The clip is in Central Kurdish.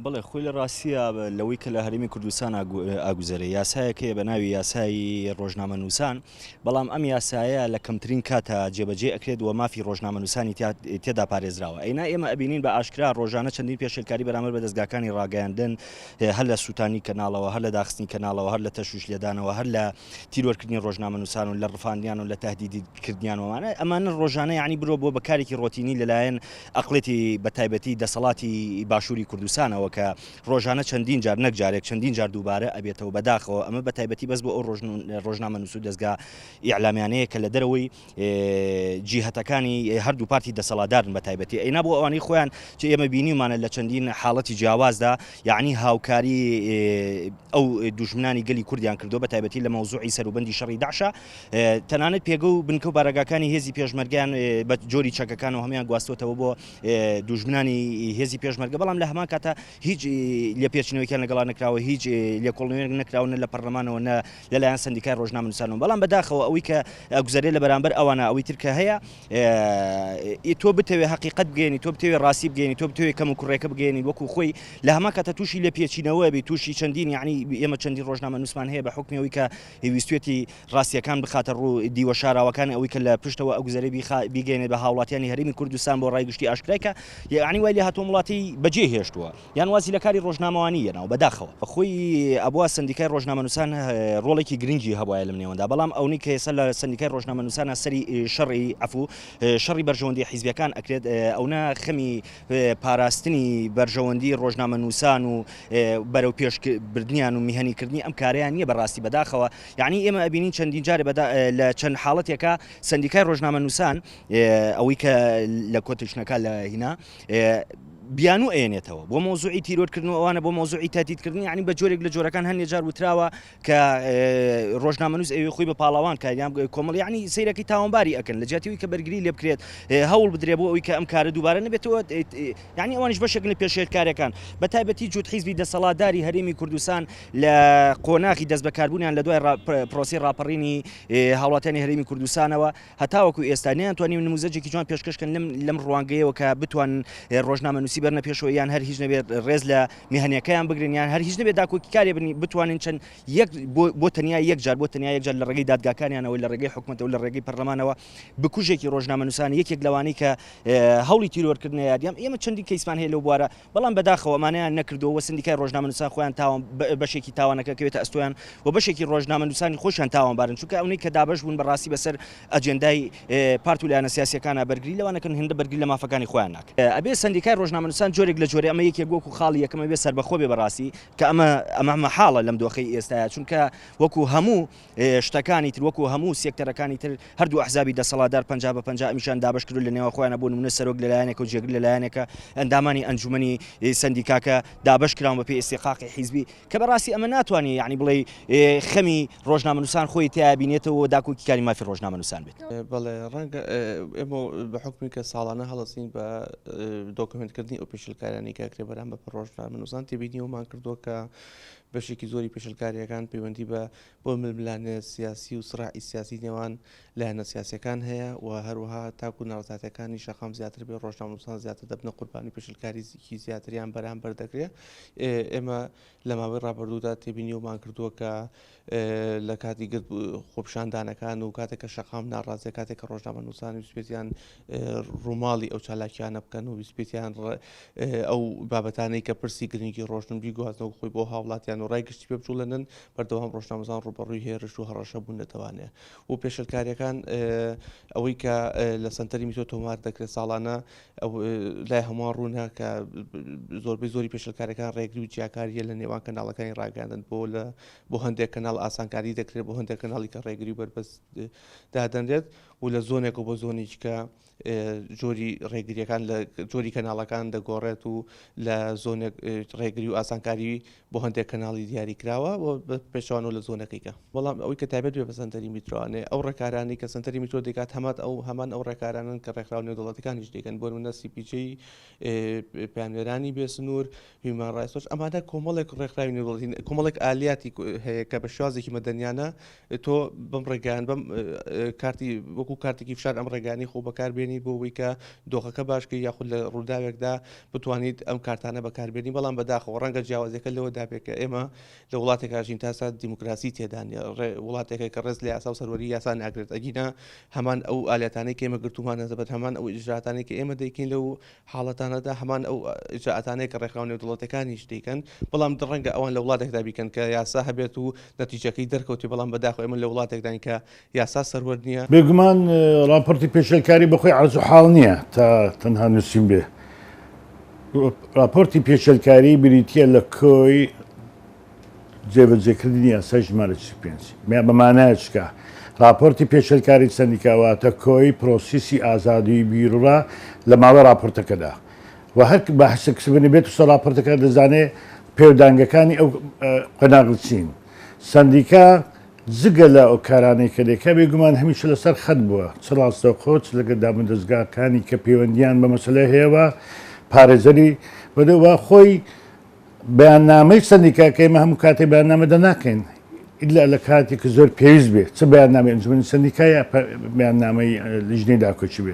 بڵێ خۆی لە ڕاستیە لەوەی کە لە هەرێمی کوردستان ئاگوزارێ یاسایەکەیە بە ناوی یاسایی ڕۆژنامە نووسان، بەڵام ئەم یاسایە لە کەمترین کاتە جێبەجێ ئەکرێت و مافی ڕۆژنامە نووسانی تێدا پارێزراوە. ئەینا ئێمە ئەبینین بە ئاشکرا ڕۆژانە چەندین پێشێلکاری بەرامبەر بە دەستگاکانی ڕاگەیاندن، هەر لە سووتانی کەناڵەوە، هەر لە داخستنی کەناڵەوە، هەر لە تەشویش لێدانەوە، هەر لە تیرۆرکردنی ڕۆژنامە نووسان و لە ڕفاندیان و لە تەهدیدکردیانەوەمانە ئەمانە ڕۆژانە یعنی برۆ بۆ بەکارێکی ڕۆتینی لەلایەن ئەقڵێتی بەتایبەتی دەسەڵاتی باشووری کوردستانەوە کە ڕۆژانە چەندین جار نەک جارێک چەندین جار دووبارە ئەبێتەوە بەداخەوە. ئەمە بە تایبەتی بەس بۆ ئەو ڕۆژنامە نووس و دەستگا ئیعلامیانەیە کە لە دەرەوەی جیهەتەکانی هەردوو پارتی دەسەڵاتدارن بە تایبەتی. ئەینا بۆ ئەوانەی خۆیان چ ئێمە بینیمانە لە چەندین حاڵەتی جیاوازدا، یعنی هاوکاری ئەو دوژمنانی گەلی کوردیان کردو بە تایبەتی لە مەوزوعی سەروبەندی شەڕی داعشە، تەنانەت پێگە و بنکە و بارەگاکانی هێزی پێشمەرگیان بە جۆری چەکەکانەوە هەمیان گواستوتەوە بۆ دوژمنانی هێزی پێشمەرگە، بەڵام لە هەمان کاتە هیچ لێپێچینەوەیان لەگەڵا نەکراوە، هیچ لێکۆڵینەوەیەک نەکراون لە پەرلەمانەوە نە لەلایەن سەندیکای ڕۆژنامە نووسانەوە. بەڵام بەداخەوە ئەوەی کە گوزارێ لە بەرامبەر ئەوانە ئەوەی ترکە هەیە، تۆ بتەوێ حقیقت بگەێنی، تۆ بتەوێ ڕاستی بگەێنی، تۆ بتەوێ کەم و کوڕێکە بگەێنی وەکو خۆی لە هەمان کاتە تووشی لێپێچینەوە بی، تووشی چەندین یعنی ئێمە چەندین ڕۆژنامە نووسمان هەیە بە حکمیەوەی کە ویستوێتی ڕاستیەکان بخاتە ڕوو دیوە شاراوەکان، ئەوەی کە لە پشتەوە ئەو گوزارێ بیگەێنێت بە هاوڵاتیانی هەرێمی کوردستان بۆ ڕایگشتی ئاشکرایکە، یعنی وای لێ هاتووە وڵاتی بەجێ هێشتووە یان وازی لە کاری ڕۆژنامەوانی یەناو بەداخەوە. بەخۆی ئەبووە سەندیکای ڕۆژنامە نووسان ڕۆڵێکی گرنگی هەبوایە لەم نێوەندا، بەڵام ئەوەی کە ئێستا لە سەندیکای ڕۆژنامە نووسانە سەری شەڕی بەرژەوەندی حیزبیەکان ئەکرێت، ئەونا خەمی پاراستنی بەرژەوەندی ڕۆژنامە نووسان و بەرەو پێشبردنیان و میهەنیکردنی ئەم کاریان نییە بەڕاستی بەداخەوە. یعنی ئێمە ئەبینین چەندین جارێ لە چەند حاڵەتێکە سەندیکای ڕۆژنامە نووسان ئەوەی کە لە کۆتشنەکە لە هینا بیانو ئەێنێتەوە بۆ مۆزوعی تیرۆرکردن و ئەوانە بۆ مۆزوعی تهدیدکردنی، یعنی بە جۆرێک لە جۆرەکان هەندێک جار وتراوە کە ڕۆژنامە نووس ئەوێ خۆی بە پاڵەوان کە یان کۆمەڵ یعنی سەیرەکەی تاوانباری ئەکەن لە جیاتیەوەی کە بەرگری لێ بکرێت، هەوڵ بدرێ بۆ ئەوەی کە ئەم کارە دووبارە نەبێتەوە، یعنی ئەوانیش بەشێک لە پێشێلکارەکان بە تایبەتی جووت حیزبی دەسەڵاتداری هەرێمی کوردستان لە قۆناغی دەست بەکاربوونیان لە دوای پرۆسی ڕاپەڕینی هاوڵاتیانی هەرێمی کوردستانەوە هەتاوەکو ئێستا نەیانتوانین نموزەجێکی جوان پێشکەشکەن لەم ڕوانگەیەوە کە بتوان ڕۆژنامە نووسی بەرنە پێشەوە یان هەر هیچ نەبێت ڕێز لە میهەنیەکەیان بگرن، یان هەر هیچ نەبێت داکۆکی کارێ بتوانین چەند بۆ تەنیا یەک جار لە ڕێگەی دادگاکانیانەوە لە ڕێگەی حکومەتەوە لە ڕێگەی پەرلەمانەوە بکوژێکی ڕۆژنامە نووسان یەکێک لەوانەی کە هەوڵی تیرۆرکردنە یادیان ئێمە چەندی کەیسمان هەیە لەو بوارە، بەڵام بەداخەوە ئەمانەیان نەکردەوە سندیکای ڕۆژنامە نووسان خۆیان تاوان بەشێکی تاوانەکەوێتە ئەستۆیان و بەشێکی ڕۆژنامە نووسانی خۆشیان تاوانبارن، چونکە ئەوەی کە دابەش بوون بەڕاستی بەسەر ئەجێندای پارت و لایەنە سیاسیەکانە بەرگری لەوانەکەن هێندە بەرگری لە مافەکانی خۆیان ناکەن. ئەبێ سندیکای ڕۆژنامە نووسان جۆرێک لە جۆرە ئەمە یەکێک وەکو خاڵی یەکەمە بێ سەربەخۆ بێ بەڕاستی کە ئەمە مەحاڵە لەم دۆخەی ئێستاە، چونکە وەکو هەموو شتەکانی تر وەکو هەموو سێکتەرەکانی تر هەردوو ئەحزابی دەسەڵاتدار 50/50 ئەمیشان دابش کردو لە نێوە خۆیانە بۆ نمونە سەرۆک لەلایەنێکە و جێگر لەلایەنێکە ئەندامانی ئەنجومەنی سندیکاکە دابش کراون بە پێی ئیستیقاقی حیزبی کە بەڕاستی ئەمە ناتوانێت یعنی بڵێ خەمی ڕۆژنامە نووسان خۆی تیا بینێتەوە داکۆکی کاری مافی ڕۆژنامە نووسان بێت. بەڵێ ڕەنگە ئێمە بە حکمی کە ساڵانە هەڵەسین بە دۆکمنتکردنی ئەو پێشلکارانی کاکرێ بەرامبەر ڕۆژنامە نووسان تێبینیەوەمان کردووە کە بەشێکی زۆری پێشلکاریەکان پەیوەندی بۆ ململانە سیاسی و سڕاعی سیاسی نێوان لایەنە سیاسیەکان هەیە و هەروەها تاکو ناوزاتەکانی شەقام زیاتر بێ ڕۆژنامە نووسان زیاتر دەبنە قوربانی پێشلکاریکی زیاتریان بەرامبەر دەکرێت. ئێمە لە ماوەی ڕابردوودا تێبینیەوەمان کردووە کە لە کاتی گرت خۆپشاندانەکان و کاتێککە شەقام ناڕازێ کاتێککە ڕۆژنامە نووسان ویسپێتیان ڕووماڵی ئەو چالاکیانە بکەن و ویسپێتیان ئەو بابەتانەی کە پرسی گرنگی ڕۆژنمەری گوازنەوە خۆی بۆ هاوڵاتیان و ڕایگشتی پێ بچوڵێنن بەردەوام ڕۆژنامە نووسان ڕوبەڕووی هێرش و هەڕەشە بوون دەتوانێت و پێشلکاریەکان ئەوەی کە لە سنتەری میتۆ تۆمار دەکرێت ساڵانە لای هەمووان ڕوونا کە زۆربەی زۆری پێشلکاریەکان ڕێگری و جیاکاریە لە نێوان کەناڵەکانی ڕاگەاندن بۆ هەندێک کەناڵ ئاسانکاری دەکرێت بۆ هەندێک کەناڵی کە ڕێگری بەربەست دادەنرێت و لە زۆنێک و بۆ زۆنێک کە جۆری ڕێگریەکان لە جۆری کەناڵەکان دەگۆڕێت و لە زۆنێک ڕێگری و ئاسانکاری بۆ هەندێک کەناڵی دیاری کراوە و پێشوانەوە لە زۆنەکەیکە. بەڵام ئەوەی کە تایبەت بێ بە سنتەری میترۆوانێ ئەو ڕێکارانی کە سنتەری میترۆ دەکات هەمان ئەو ڕێکارانن کە ڕێکخراو نێودەوڵەتیەکانیش دەکەن بۆ نمونە سیپیجەی پەیامنێرانی بێسنوور هیومان ڕایتس وۆچ ئەمانە کۆمەڵێک ڕێکخراوی نێودەوڵەتی کۆمەڵێک ئالیاتی هەیە کە بە شێوازێکی مەدەنیانە تۆ بەم ڕێگەیان بەم کارتی وەکو وەکو کارتێکی فشار ئەم ڕێگانی خۆ بەکاربێنی بۆ ئەوەی کە دۆخەکە باشکە یاخود لە ڕووداوێکدا بتوانیت ئەم کارتانە بەکاربێنی بەڵام بەداخەوە ڕەنگە جیاوازەکە لەوە دابێکە ئێمە لە وڵاتێک ژین تاسا دیموکراسی تێدانە وڵاتێکە کە ڕێز لە یاسا و سەروەری یاسا ناگرێت ئەگینە هەمان ئەو ئالەتانەی کە ئێمە گرتومانە دەبێت هەمان ئەو ئیجراتانەی کە ئێمە دەیکەین لەو حاڵەتانەدا هەمان ئەو ئیجراتانەی کە ڕێکخراونێ دوڵەتەکانیش دەیکەن بەڵام ڕەنگە ئەوان لە وڵاتێکدا بیکەن کە یاسا هەبێت و نەتیجەکەی دەرکەوتی بەڵام بەداخەوە ئێمە لە وڵاتێکدانی کە یاسا سەروەر نییە بێگومان راپۆرتی پێشەلکاری بەخۆی عەرز و حاڵ نییە تا تەنها نووسین بێ راپۆرتی پێشەلکاری بریتە لە کۆی جێبەجێکردنی یاسای ژمارە 45 بەمانایە چکە راپۆرتی پێشەلکاری سەندیکاواتە کۆی پرۆسیسی ئازادی بیرڕا لە ماوەی راپۆرتەکەدا و هەر بە حسە کسبنی بێت و سە راپۆرتەکە دەزانێت پێودانگەکانی ئەو قەناغچین سندیکا جگە لە ئەو کارانەی کە دەکە بێگومان هەمیشە لەسەر خەت بووە چ ڕاستە خۆچ لەگە دامەدەستگاکانی کە پەیوەندیان بە مەسەلە هەیەوە پارێزەری بەدەوە خۆی بەیاننامەی سندیکاکە ئێمە هەموو کاتێ بەیاننامەدا ناکەین ئیلا لە کاتێک زۆر پێویست بێت چ بەیاننامەی ئەنجومەنی سندیکایە بەیاننامەی لیژنەی داکۆچی بێت